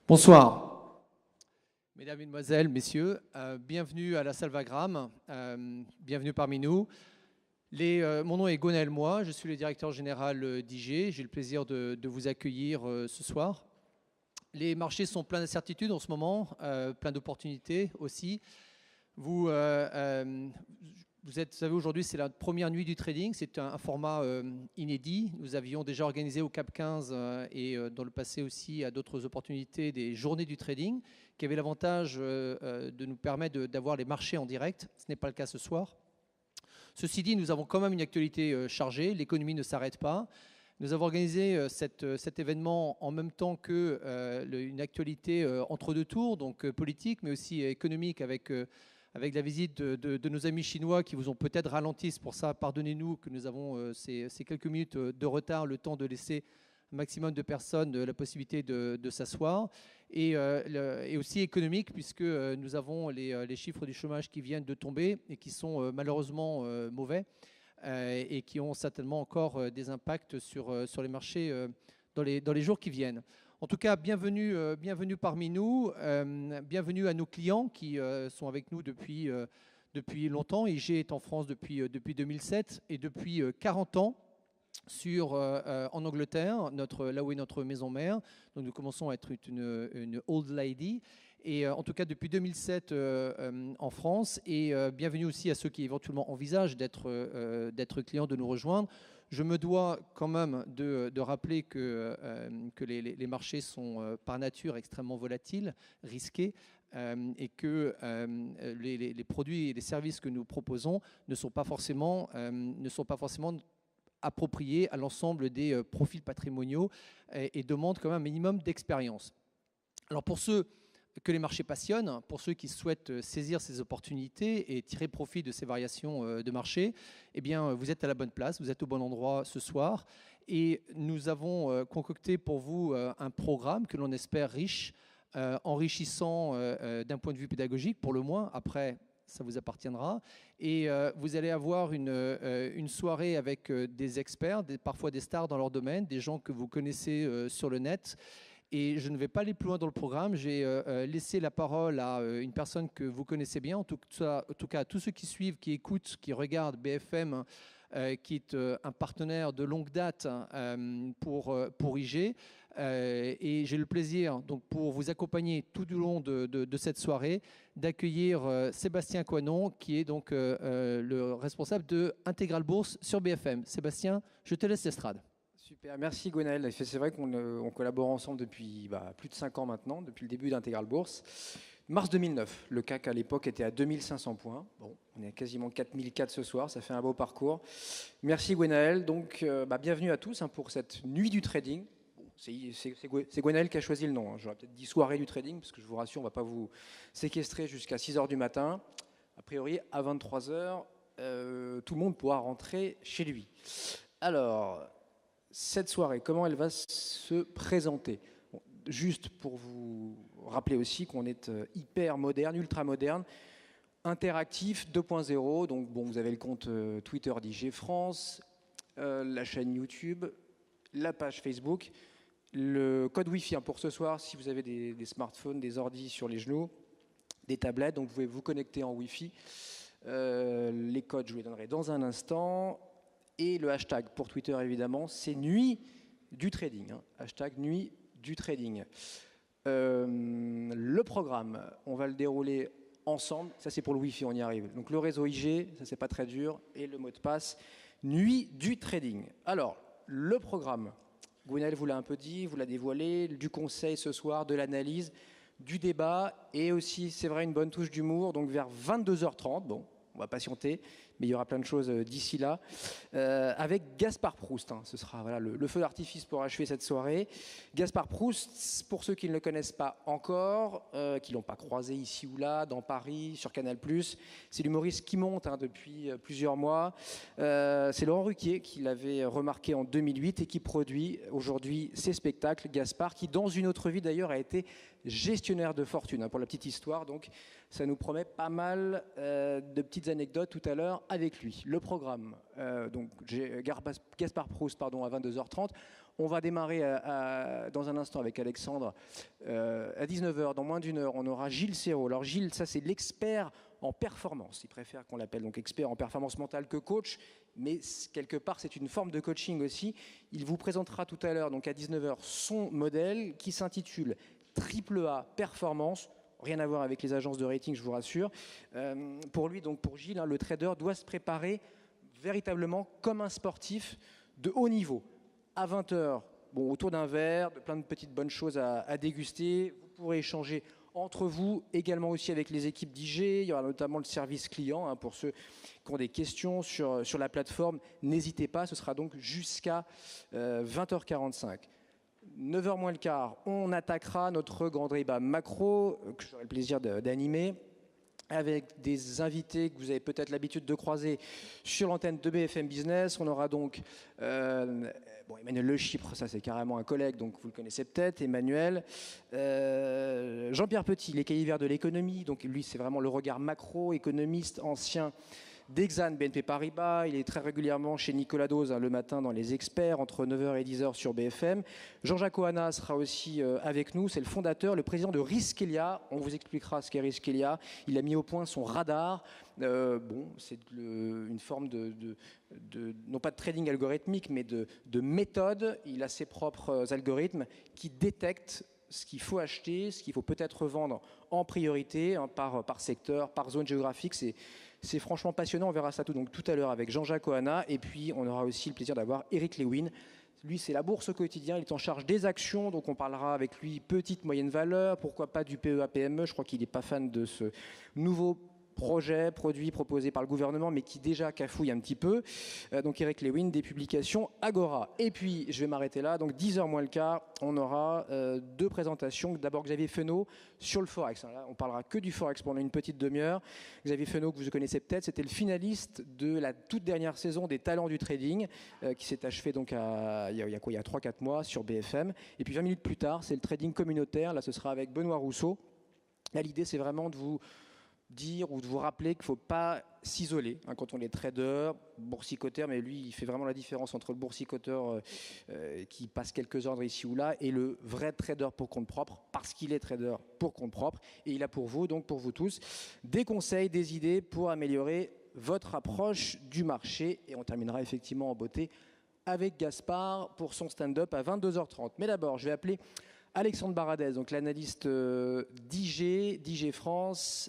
Bonsoir, mesdames, mesdemoiselles, messieurs, bienvenue à la salle Wagram, bienvenue parmi nous. Mon nom est Gwenaël Moi, je suis le directeur général d'IG, j'ai le plaisir de vous accueillir ce soir. Les marchés sont pleins d'incertitudes en ce moment, plein d'opportunités aussi. Vous savez, aujourd'hui, c'est la première nuit du trading. C'est un format inédit. Nous avions déjà organisé au CAP 15 et dans le passé aussi à d'autres opportunités des journées du trading qui avaient l'avantage de nous permettre d'avoir les marchés en direct. Ce n'est pas le cas ce soir. Ceci dit, nous avons quand même une actualité chargée. L'économie ne s'arrête pas. Nous avons organisé cet événement en même temps qu'une actualité entre deux tours, donc politique, mais aussi économique avec la visite de nos amis chinois qui vous ont peut-être ralenti. C'est pour ça, pardonnez-nous que nous avons ces quelques minutes de retard, le temps de laisser un maximum de personnes la possibilité de s'asseoir. Et aussi économique, puisque nous avons les chiffres du chômage qui viennent de tomber et qui sont malheureusement mauvais et qui ont certainement encore des impacts sur les marchés dans les jours qui viennent. En tout cas, bienvenue parmi nous, bienvenue à nos clients qui sont avec nous depuis longtemps. IG est en France depuis 2007 et depuis 40 ans en Angleterre, là où est notre maison mère. Donc nous commençons à être une old lady. Et en tout cas, depuis 2007 en France. Et bienvenue aussi à ceux qui éventuellement envisagent d'être clients, de nous rejoindre. Je me dois quand même de rappeler que les marchés sont par nature extrêmement volatiles, risqués, et que les produits et les services que nous proposons ne sont pas forcément appropriés à l'ensemble des profils patrimoniaux et demandent quand même un minimum d'expérience. Alors pour ceux que les marchés passionnent, pour ceux qui souhaitent saisir ces opportunités et tirer profit de ces variations de marché, eh bien, vous êtes à la bonne place, vous êtes au bon endroit ce soir. Et nous avons concocté pour vous un programme que l'on espère riche, enrichissant d'un point de vue pédagogique, pour le moins. Après, ça vous appartiendra. Et vous allez avoir une soirée avec des experts, parfois des stars dans leur domaine, des gens que vous connaissez sur le net. Et je ne vais pas aller plus loin dans le programme. J'ai laissé la parole à une personne que vous connaissez bien, en tout cas à tous ceux qui suivent, qui écoutent, qui regardent BFM, qui est un partenaire de longue date pour IG. Et j'ai le plaisir, donc, pour vous accompagner tout du long de cette soirée, d'accueillir Sébastien Coinon, qui est donc le responsable de Intégral Bourse sur BFM. Sébastien, je te laisse l'estrade. Super, merci Gwenaël. C'est vrai qu'on collabore ensemble depuis plus de 5 ans maintenant, depuis le début d'Intégral Bourse. Mars 2009, le CAC à l'époque était à 2500 points. Bon, on est à quasiment 4004 ce soir, ça fait un beau parcours. Merci Gwenaël. Donc, bienvenue à tous pour cette nuit du trading. Bon, c'est Gwenaël qui a choisi le nom. Hein. J'aurais peut-être dit soirée du trading, parce que je vous rassure, on ne va pas vous séquestrer jusqu'à 6 h du matin. A priori, à 23 h, tout le monde pourra rentrer chez lui. Alors, cette soirée, comment elle va se présenter? Bon, juste pour vous rappeler aussi qu'on est hyper moderne, ultra moderne, interactif 2.0. Donc bon, vous avez le compte Twitter d'IG France, la chaîne YouTube, la page Facebook, le code Wi-Fi pour ce soir si vous avez des smartphones, des ordis sur les genoux, des tablettes, donc vous pouvez vous connecter en Wi-Fi. Les codes, je vous les donnerai dans un instant. Et le hashtag pour Twitter, évidemment, c'est Nuit du Trading. Hein. Hashtag Nuit du Trading. Le programme, on va le dérouler ensemble. Ça, c'est pour le Wi-Fi, on y arrive. Donc, le réseau IG, ça, c'est pas très dur. Et le mot de passe, Nuit du Trading. Alors, le programme, Gwenaël vous l'a un peu dit, vous l'a dévoilé, du conseil ce soir, de l'analyse, du débat et aussi, c'est vrai, une bonne touche d'humour. Donc, vers 22 h 30, bon, on va patienter, mais il y aura plein de choses d'ici là. Avec Gaspard Proust, hein, ce sera voilà, le feu d'artifice pour achever cette soirée. Gaspard Proust, pour ceux qui ne le connaissent pas encore, qui ne l'ont pas croisé ici ou là, dans Paris, sur Canal+, c'est l'humoriste qui monte depuis plusieurs mois. C'est Laurent Ruquier qui l'avait remarqué en 2008 et qui produit aujourd'hui ses spectacles. Gaspard, qui dans une autre vie d'ailleurs a été gestionnaire de fortune, hein, pour la petite histoire. Donc Ça nous promet pas mal de petites anecdotes tout à l'heure avec lui. Le programme, donc j'ai Gaspard Proust à 22h30. On va démarrer dans un instant avec Alexandre à 19h, dans moins d'une heure. On aura Gilles Serrault. Alors Gilles, ça c'est l'expert en performance. Il préfère qu'on l'appelle donc expert en performance mentale que coach, mais quelque part c'est une forme de coaching aussi. Il vous présentera tout à l'heure, donc à 19h, son modèle qui s'intitule AAA Performance. Rien à voir avec les agences de rating, je vous rassure. Pour lui, donc pour Gilles, le trader doit se préparer véritablement comme un sportif de haut niveau. À 20h, bon, autour d'un verre, de plein de petites bonnes choses à déguster. Vous pourrez échanger entre vous, également aussi avec les équipes d'IG. Il y aura notamment le service client pour ceux qui ont des questions sur la plateforme. N'hésitez pas, ce sera donc jusqu'à 20h45. 9h moins le quart, on attaquera notre grand débat macro, que j'aurai le plaisir d'animer, avec des invités que vous avez peut-être l'habitude de croiser sur l'antenne de BFM Business. On aura donc Emmanuel Le Chypre, ça c'est carrément un collègue, donc vous le connaissez peut-être, Emmanuel. Jean-Pierre Petit, les cahiers verts de l'économie, donc lui c'est vraiment le regard macro, économiste, ancien d'Exane BNP Paribas. Il est très régulièrement chez Nicolas Dose le matin dans Les Experts entre 9h et 10h sur BFM. Jean-Jacques Oana sera aussi avec nous. C'est le fondateur, le président de Riskelia. On vous expliquera ce qu'est Riskelia. Il a mis au point son radar. C'est une forme non pas de trading algorithmique, mais de méthode. Il a ses propres algorithmes qui détectent ce qu'il faut acheter, ce qu'il faut peut-être vendre en priorité, par secteur, par zone géographique. C'est franchement passionnant, on verra ça tout à l'heure avec Jean-Jacques Oana, et puis on aura aussi le plaisir d'avoir Eric Lewin. Lui, c'est la bourse au quotidien, il est en charge des actions, donc on parlera avec lui petite, moyenne valeur, pourquoi pas du PEA-PME, je crois qu'il n'est pas fan de ce nouveau produit proposé par le gouvernement, mais qui déjà cafouille un petit peu. Donc Eric Lewin, des publications Agora. Et puis, je vais m'arrêter là, donc 10h moins le quart, on aura deux présentations. D'abord Xavier Fenot sur le Forex. Là, on parlera que du Forex pendant une petite demi-heure. Xavier Fenot, que vous connaissez peut-être, c'était le finaliste de la toute dernière saison des Talents du Trading, qui s'est achevé donc il y a 3-4 mois sur BFM. Et puis 20 minutes plus tard, c'est le trading communautaire. Là, ce sera avec Benoît Rousseau. Là, l'idée, c'est vraiment de vous dire ou de vous rappeler qu'il ne faut pas s'isoler quand on est trader, boursicoteur, mais lui il fait vraiment la différence entre le boursicoteur qui passe quelques ordres ici ou là et le vrai trader pour compte propre, parce qu'il est trader pour compte propre et il a pour vous, donc pour vous tous, des conseils, des idées pour améliorer votre approche du marché. Et on terminera effectivement en beauté avec Gaspard pour son stand-up à 22h30. Mais d'abord, je vais appeler Alexandre Baradez, donc l'analyste d'IG France.